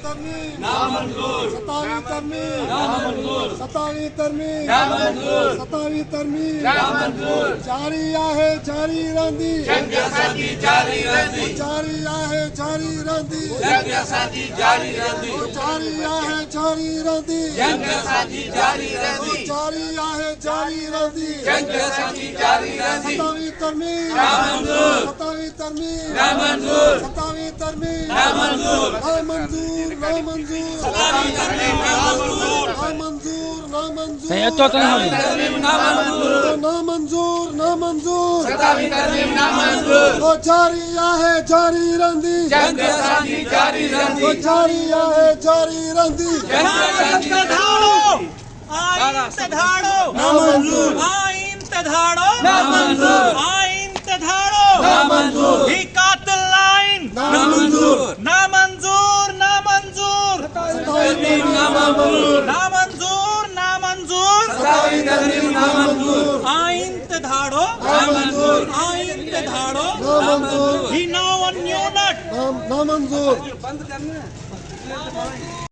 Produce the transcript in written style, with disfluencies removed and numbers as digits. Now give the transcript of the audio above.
तरमीम नामंजूर, 27वीं तरमीम नामंजूर, 27वीं तरमीम नामंजूर, 27वीं तरमीम नामंजूर, जारी आहे जारी रहंदी जंगसाजी जारी रहंदी, जारी आहे जारी रहंदी जंगसाजी जारी रहंदी, जारी आहे जारी रहंदी जंगसाजी जारी रहंदी, जारी आहे जारी रहंदी जंगसाजी जारी रहंदी, 27वीं तरमीम नामंजूर, 27वीं तरमीम नामंजूर, 27वीं तरमीम नामंजूर, नामंजूर नामंजूर सतावी तरमीम नामंजूर, नामंजूर नामंजूर तरमीम नामंजूर, नामंजूर नामंजूर सतावी तरमीम नामंजूर, ओ जारी आहे जारी रहंदी जंगसाजी जारी रहंदी, ओ जारी आहे जारी रहंदी जंगसाजी नामंजूर नामंजूर, नामंजूर, ही कातिल लाइन नामंजूर नामंजूर नामंजूर तरमीम नामंजूर, नामंजूर नामंजूर सतावी तरमीम नामंजूर, आईन ते धाडो नामंजूर, आईन ते धाडो नामंजूर ही नाव न्यूनट नामंजूर